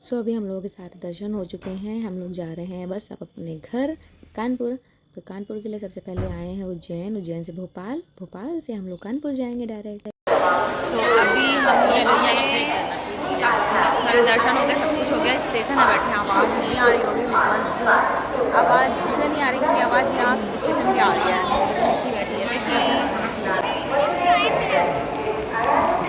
सो अभी हम लोगों के सारे दर्शन हो चुके हैं। हम लोग जा रहे हैं बस अब अपने घर कानपुर। तो कानपुर के लिए सबसे पहले आए हैं उज्जैन, उज्जैन से भोपाल, भोपाल से हम लोग कानपुर जाएंगे डायरेक्ट। तो अभी हम सारे दर्शन हो गए, सब कुछ हो गया। स्टेशन में बैठे हैं, आवाज़ नहीं आ रही होगी बिकॉज आवाज़ इसलिए नहीं आ रही क्योंकि आवाज़ यहाँ स्टेशन पे आ रही है। बैठी है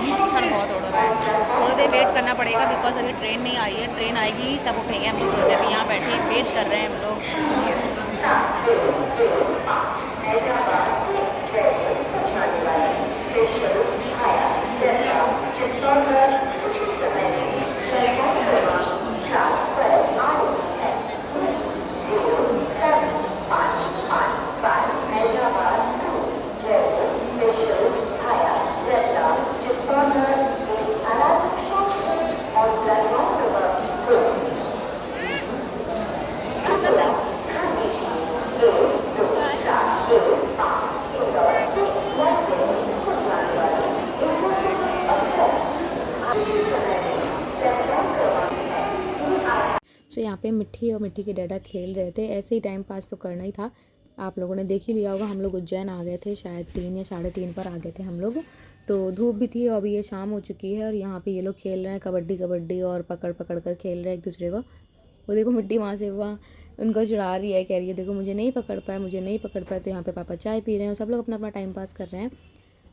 मच्छर बहुत उड़ रहा है। थोड़ी देर वेट करना पड़ेगा बिकॉज अभी ट्रेन नहीं आई है। ट्रेन आएगी तब उठेंगे हम लोग। थोड़ी देर अभी यहाँ बैठे वेट कर रहे हैं हम लोग। सो यहाँ पे मिट्टी और मिट्टी के डैडा खेल रहे थे। ऐसे ही टाइम पास तो करना ही था। आप लोगों ने देख ही लिया होगा, हम लोग उज्जैन आ गए थे शायद 3 या 3:30 पर आ गए थे हम लोग। तो धूप भी थी और अभी ये शाम हो चुकी है और यहाँ पे ये लोग खेल रहे हैं कबड्डी कबड्डी और पकड़ पकड़ कर खेल रहे हैं एक दूसरे को। वो देखो मिट्टी वहाँ से वहाँ उनको चढ़ा रही है, कह रही है देखो मुझे नहीं पकड़ पाए, मुझे नहीं पकड़ पाए। तो यहाँ पे पापा चाय पी रहे हैं और सब लोग अपना अपना टाइम पास कर रहे हैं।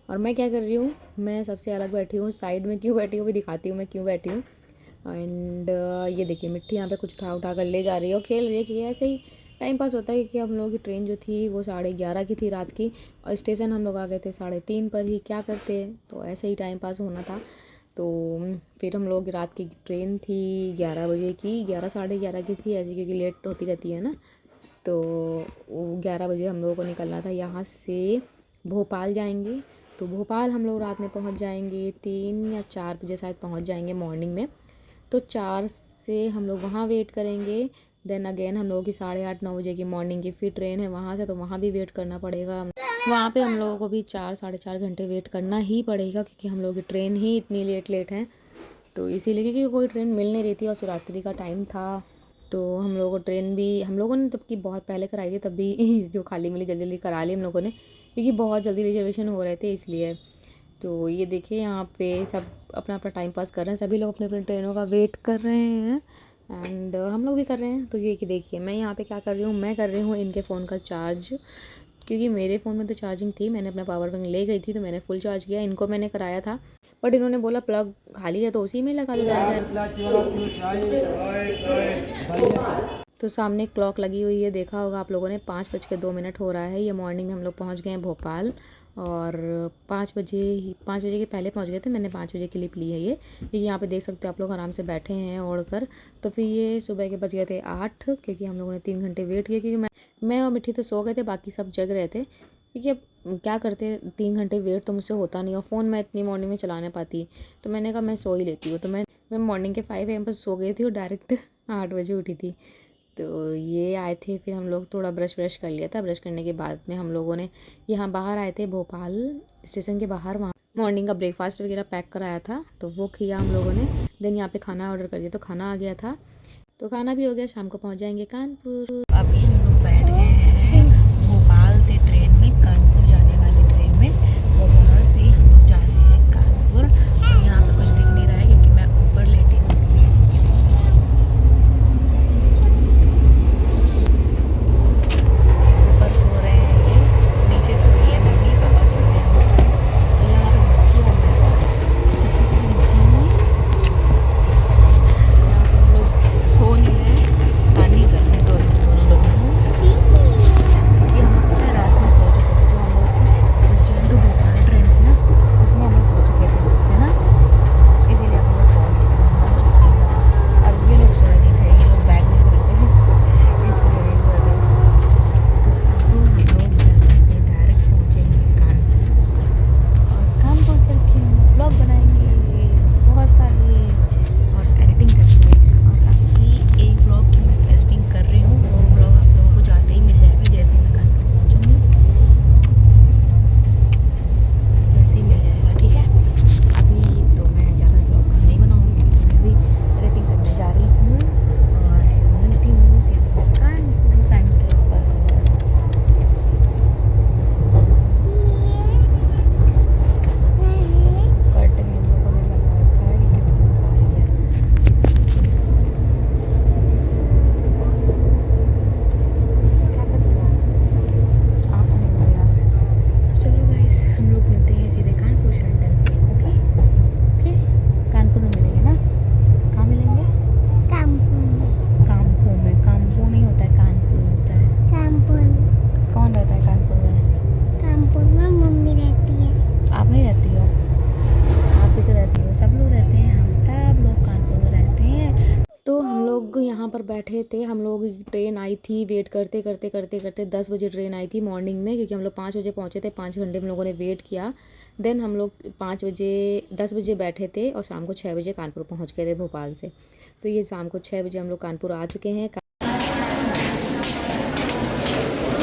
और मैं क्या कर रही हूँ, मैं सबसे अलग बैठी हूँ। साइड में क्यों बैठी हूँ भी दिखाती हूँ मैं क्यों बैठी हूँ। एंड ये देखिए मिट्टी यहाँ पे कुछ उठा उठा कर ले जा रही है और खेल रही है कि ऐसे ही टाइम पास होता है। क्योंकि हम लोगों की ट्रेन जो थी वो 11:30 की थी रात की और स्टेशन हम लोग आ गए थे 3:30 पर ही। क्या करते, तो ऐसे ही टाइम पास होना था। तो फिर हम लोग रात की ट्रेन थी 11 बजे की, 11 साढ़े 11 की थी ऐसी, क्योंकि लेट होती रहती है ना। तो 11 बजे हम लोगों को निकलना था यहाँ से। भोपाल जाएंगे तो भोपाल हम लोग रात में पहुँच जाएंगे 3 या 4 बजे शायद पहुँच जाएंगे मॉर्निंग में। तो 4 से हम लोग वहाँ वेट करेंगे। देन अगेन हम लोगों की 8:30-9 बजे की मॉर्निंग की फिर ट्रेन है वहाँ से, तो वहाँ भी वेट करना पड़ेगा। वहाँ पे हम लोगों को भी 4-4.5 घंटे वेट करना ही पड़ेगा क्योंकि हम लोगों की ट्रेन ही इतनी लेट है। तो इसीलिए क्योंकि कोई ट्रेन मिल नहीं रही थी और शिवरात्रि का टाइम था। तो हम लोगों को ट्रेन भी हम लोगों ने तब की बहुत पहले कराई थी, तब भी जो खाली मिली जल्दी जल्दी करा ली हम लोगों ने क्योंकि बहुत जल्दी रिजर्वेशन हो रहे थे इसलिए। तो ये देखिए यहाँ पे सब अपना अपना टाइम पास कर रहे हैं, सभी लोग अपने अपने ट्रेनों का वेट कर रहे हैं एंड हम लोग भी कर रहे हैं। तो ये कि देखिए मैं यहाँ पे क्या कर रही हूँ, मैं कर रही हूँ इनके फ़ोन का चार्ज क्योंकि मेरे फ़ोन में तो चार्जिंग थी, मैंने अपना पावर बैंक ले गई थी तो मैंने फुल चार्ज किया। इनको मैंने कराया था बट इन्होंने बोला प्लग खाली है तो उसी में लगा दो डायरेक्ट। तो सामने क्लॉक लगी हुई है, देखा होगा आप लोगों ने, 5:02 हो रहा है। ये मॉर्निंग में हम लोग पहुँच गए हैं भोपाल और 5 बजे के पहले पहुंच गए थे। मैंने 5 बजे क्लिप ली है ये, क्योंकि यहाँ पे देख सकते हो आप लोग आराम से बैठे हैं ओढ़ कर। तो फिर ये सुबह के बज गए थे 8 क्योंकि हम लोगों ने 3 घंटे वेट किया। क्योंकि मैं और मिट्टी तो सो गए थे, बाकी सब जग रहे थे क्योंकि अब क्या करते, 3 घंटे वेट तो मुझसे होता नहीं और फ़ोन मैं इतनी मॉर्निंग में चला नहीं पाती। तो मैंने कहा मैं सो ही लेती हूँ। तो मैं मॉर्निंग के 5 AM पर सो गई थी और डायरेक्ट 8 बजे उठी थी। तो ये आए थे, फिर हम लोग थोड़ा ब्रश कर लिया था। ब्रश करने के बाद में हम लोगों ने यहाँ बाहर आए थे भोपाल स्टेशन के बाहर, वहाँ मॉर्निंग का ब्रेकफास्ट वगैरह पैक कराया था तो वो किया हम लोगों ने। देन यहाँ पे खाना ऑर्डर कर दिया तो खाना आ गया था, तो खाना भी हो गया। शाम को पहुँच जाएंगे कानपुर। अभी हम लोग बैठ गए हैं भोपाल से ट्रेन में, कानपुर जाने वाली ट्रेन में। भोपाल से हम लोग जा रहे हैं कानपुर और यहाँ पे कुछ दिख नहीं रहा है क्योंकि मैं ऊपर लेटी हूँ इसलिए। ऊपर सो रहे हैं ये, नीचे सो रही है मम्मी, पापा सो रहे हैं उस साइड। तो यहाँ पे मक्खी और मैं सो रही हूँ। यहाँ पे हम लोग सो नहीं रहे, शैतानी कर रहे हैं दोनों लोग। लोग यहाँ पर बैठे थे, हम लोग ट्रेन आई थी, वेट करते करते करते करते 10 बजे ट्रेन आई थी मॉर्निंग में, क्योंकि हम लोग 5 बजे पहुँचे थे। 5 घंटे हम लोगों ने वेट किया। देन हम लोग 10 बजे बैठे थे और शाम को 6 बजे कानपुर पहुँच गए थे भोपाल से। तो ये शाम को 6 बजे हम लोग कानपुर आ चुके हैं। तो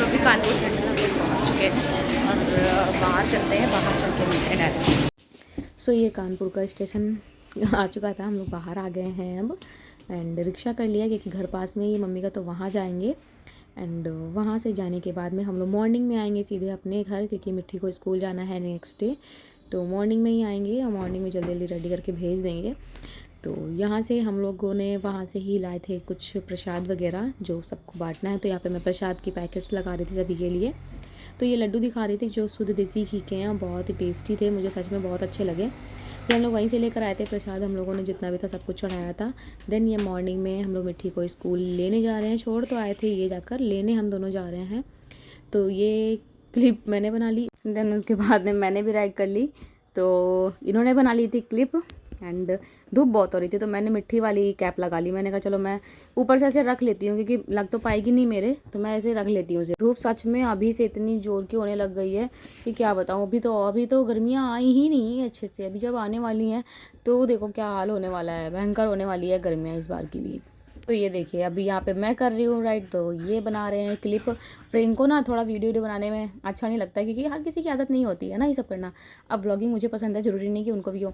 अभी कानपुर सेंटर हम लोग पहुँच चुके हैं और बाहर चलते हैं, बाहर चल के मिलते हैं डायरेक्ट। सो ये कानपुर का स्टेशन आ चुका था, हम लोग बाहर आ गए हैं अब। एंड रिक्शा कर लिया क्योंकि घर पास में ही मम्मी का, तो वहाँ जाएंगे। एंड वहाँ से जाने के बाद में हम लोग मॉर्निंग में आएंगे सीधे अपने घर, क्योंकि मिट्टी को स्कूल जाना है नेक्स्ट डे। तो मॉर्निंग में ही आएंगे और मॉर्निंग में जल्दी जल्दी रेडी करके भेज देंगे। तो यहाँ से हम लोगों ने वहाँ से ही लाए थे कुछ प्रसाद वगैरह जो सबको बांटना है। तो यहाँ पे मैं प्रसाद की पैकेट्स लगा रही थी सभी के लिए। तो ये लड्डू दिखा रही थी जो शुद्ध देसी घी के हैं, बहुत ही टेस्टी थे, मुझे सच में बहुत अच्छे लगे। फिर हम लोग वहीं से लेकर आए थे प्रसाद, हम लोगों ने जितना भी था सब कुछ चढ़ाया था। देन ये मॉर्निंग में हम लोग मिट्टी को स्कूल लेने जा रहे हैं, छोड़ तो आए थे, ये जाकर लेने हम दोनों जा रहे हैं। तो ये क्लिप मैंने बना ली, देन उसके बाद में मैंने भी राइड कर ली। तो इन्होंने बना ली थी क्लिप। एंड धूप बहुत हो रही थी तो मैंने मिट्टी वाली कैप लगा ली। मैंने कहा चलो मैं ऊपर से ऐसे रख लेती हूँ, क्योंकि लग तो पाएगी नहीं मेरे, तो मैं ऐसे रख लेती हूँ उसे। धूप सच में अभी से इतनी जोर की होने लग गई है कि क्या बताऊँ। अभी तो गर्मियाँ आई ही नहीं है अच्छे से, अभी जब आने वाली हैं तो देखो क्या हाल होने वाला है, भयंकर होने वाली है गर्मियाँ इस बार की भी। तो ये देखिए अभी यहाँ पे मैं कर रही हूँ राइड, तो ये बना रहे हैं क्लिप। और इनको ना थोड़ा वीडियो बनाने में अच्छा नहीं लगता है, क्योंकि हर किसी की आदत नहीं होती है ना ये सब करना। अब व्लॉगिंग मुझे पसंद है, ज़रूरी नहीं कि उनको भी हो।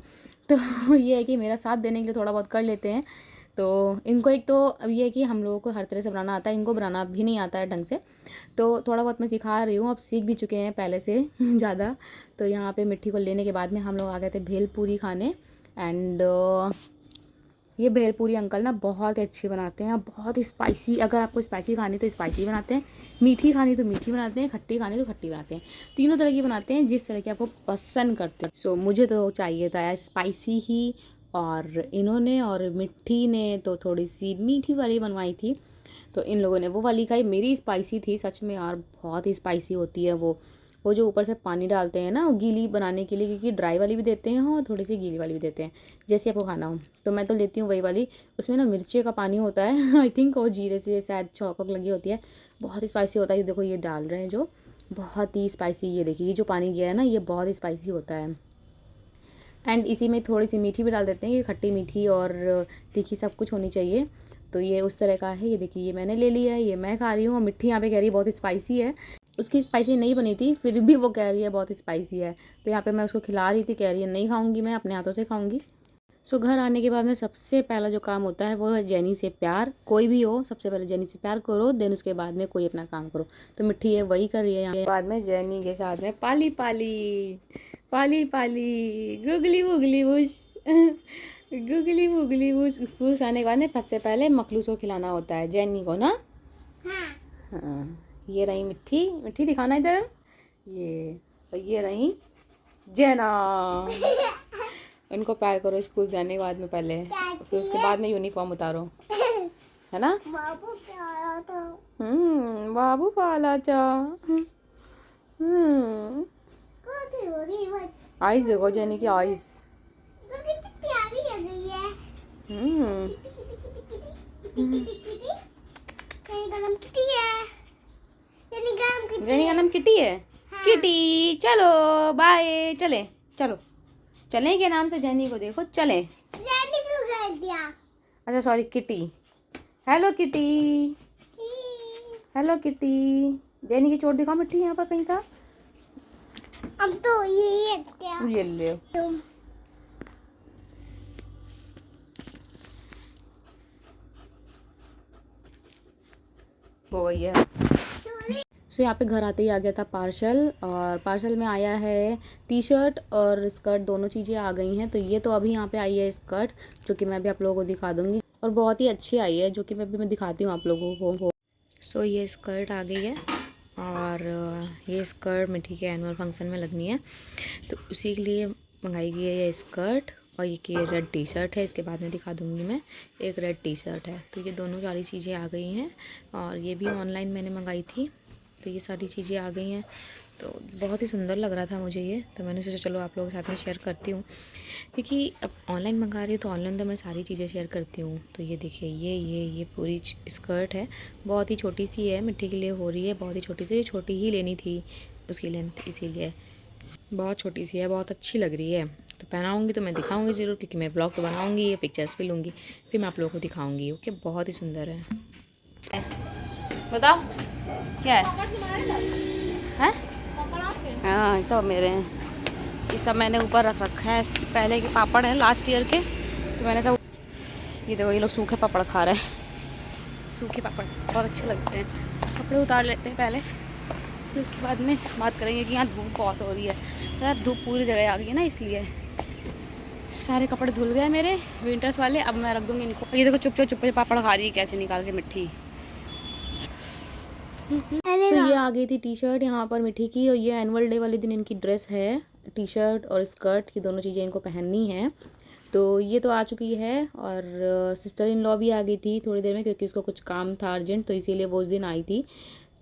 तो ये है कि मेरा साथ देने के लिए थोड़ा बहुत कर लेते हैं। तो इनको एक तो अब ये है कि हम लोगों को हर तरह से बनाना आता है, इनको बनाना भी नहीं आता है ढंग से। तो थोड़ा बहुत मैं सिखा रही हूँ, अब सीख भी चुके हैं पहले से ज़्यादा। तो यहाँ पे मिट्टी को लेने के बाद में हम लोग आ गए थे भेलपूरी खाने। एंड ये भेलपूरी अंकल ना बहुत अच्छी बनाते हैं, बहुत स्पाइसी। अगर आपको स्पाइसी खानी तो स्पाइसी बनाते हैं, मीठी खानी तो मीठी बनाते हैं, खट्टी खानी तो खट्टी बनाते हैं। तीनों तरह की बनाते हैं, जिस तरह की आपको पसंद करते हैं। सो मुझे तो चाहिए था स्पाइसी ही, और इन्होंने और मिट्टी ने तो थोड़ी सी मीठी वाली बनवाई थी। तो इन लोगों ने वो वाली खाई, मेरी स्पाइसी थी। सच में यार बहुत ही स्पाइसी होती है वो जो ऊपर से पानी डालते हैं ना वो गीली बनाने के लिए, क्योंकि ड्राई वाली भी देते हैं और थोड़ी सी गीली वाली भी देते हैं, जैसे आपको खाना हो। तो मैं तो लेती हूँ वही वाली, उसमें ना मिर्ची का पानी होता है आई थिंक, और जीरे से शायद चौक लगी होती है, बहुत ही स्पाइसी होता है। ये देखो ये डाल रहे हैं जो बहुत ही स्पाइसी, ये देखिए ये जो पानी गया है ना ये बहुत ही स्पाइसी होता है। एंड इसी में थोड़ी सी मीठी भी डाल देते हैं, ये खट्टी मीठी और तीखी सब कुछ होनी चाहिए। तो ये उस तरह का है। ये देखिए ये मैंने ले लिया है, ये मैं खा रही हूँ। और मिट्टी यहाँ पे कह रही है बहुत स्पाइसी है, उसकी स्पाइसी नहीं बनी थी फिर भी वो कह रही है बहुत स्पाइसी है। तो यहाँ पे मैं उसको खिला रही थी, कह रही है नहीं खाऊंगी, मैं अपने हाथों से खाऊंगी। सो घर आने के बाद में सबसे पहला जो काम होता है वो है जेनी से प्यार। कोई भी हो सबसे पहले जेनी से प्यार करो, देन उसके बाद में कोई अपना काम करो। तो मिट्टी ये वही कर रही है। यहाँ बाद में जेनी के साथ में Polly Polly Polly Polly googly woogly woosh googly woogly woosh. School से आने के बाद में सबसे पहले मखलूस को खिलाना होता है जेनी को ना। हाँ ये रही मिट्टी, मिट्टी दिखाना इधर। ये रही जेना। इनको प्यार करो स्कूल जाने के बाद में पहले, फिर उसके बाद में यूनिफॉर्म उतारो, है ना। बाबू प्यारा था। बाबू पाला चा। आइस देखो जेनी की आइस प्यारी लग रही है। जेनी का नाम किटी है। हाँ। किटी चलो बाय, चलो चलें के नाम से जेनी को देखो, चलें। जेनी क्यों कह दिया? अच्छा sorry kitty. Hello kitty, hello kitty. Jenny की चोट दिखाओ मिट्टी, यहाँ पर कहीं था। अब तो ये ले हो गई है। सो यहाँ पे घर आते ही आ गया था पार्सल, और पार्सल में आया है टी शर्ट और स्कर्ट, दोनों चीज़ें आ गई हैं। तो ये तो अभी यहाँ पे आई है स्कर्ट, जो कि मैं भी आप लोगों को दिखा दूँगी, और बहुत ही अच्छी आई है, जो कि मैं दिखाती हूँ आप लोगों को। सो ये स्कर्ट आ गई है, और ये स्कर्ट मिट्टी के एनुअल फंक्शन में लगनी है, तो उसी के लिए मंगाई गई है ये स्कर्ट। और ये रेड टी शर्ट है, इसके बाद में दिखा दूँगी मैं। एक रेड टी शर्ट है। तो ये दोनों सारी चीज़ें आ गई हैं, और ये भी ऑनलाइन मैंने मंगाई थी। तो ये सारी चीज़ें आ गई हैं। तो बहुत ही सुंदर लग रहा था मुझे ये, तो मैंने सोचा चलो आप लोगों के साथ में शेयर करती हूँ, क्योंकि अब ऑनलाइन मंगा रही हूँ तो ऑनलाइन तो मैं सारी चीज़ें शेयर करती हूँ। तो ये देखिए ये पूरी स्कर्ट है, बहुत ही छोटी सी है, मिट्टी के लिए हो रही है, बहुत ही छोटी सी, छोटी ही लेनी थी उसकी लेंथ, इसीलिए बहुत छोटी सी है, बहुत अच्छी लग रही है। तो पहनाऊँगी तो मैं दिखाऊँगी ज़रूर, क्योंकि मैं ब्लॉग तो बनाऊँगी, ये पिक्चर्स भी लूँगी, फिर मैं आप लोगों को दिखाऊँगी। ओके, बहुत ही सुंदर है। बताओ क्या है? हाँ सब मेरे हैं, ये सब मैंने ऊपर रख रखा है, पहले के पापड़ हैं लास्ट ईयर के, तो मैंने सब, ये देखो ये लोग सूखे पापड़ खा रहे हैं, सूखे पापड़ बहुत अच्छे लगते हैं। कपड़े उतार लेते हैं पहले, फिर उसके बाद में बात करेंगे कि यहाँ धूप बहुत हो रही है। तो यार धूप पूरी जगह आ गई है ना, इसलिए सारे कपड़े धुल गए मेरे विंटर्स वाले, अब मैं रख दूँगी इनको। ये देखो चुप पापड़ खा रही है कैसे निकाल के मिट्टी। तो ये आ गई थी टी शर्ट यहाँ पर मिठी की, और ये एनुअल डे वाले दिन इनकी ड्रेस है, टी शर्ट और स्कर्ट, ये दोनों चीज़ें इनको पहननी है। तो ये तो आ चुकी है, और सिस्टर इन लॉ भी आ गई थी थोड़ी देर में, क्योंकि उसको कुछ काम था अर्जेंट, तो इसीलिए वो उस दिन आई थी।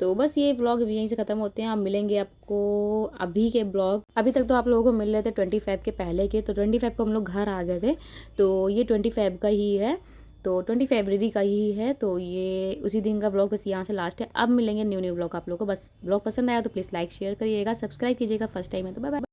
तो बस ये व्लॉग यहीं से ख़त्म होते हैं। आप मिलेंगे आपको अभी के ब्लॉग, अभी तक तो आप लोगों को मिल रहे थे 25 के पहले के, तो 25 को हम लोग घर आ गए थे, तो ये 25 का ही है, तो 20 फरवरी का ही है, तो ये उसी दिन का ब्लॉग बस यहाँ से लास्ट है। अब मिलेंगे न्यू ब्लॉग आप लोगों को। बस ब्लॉग पसंद आया तो प्लीज़ लाइक शेयर करिएगा, सब्सक्राइब कीजिएगा, फर्स्ट टाइम है तो बाय बाय।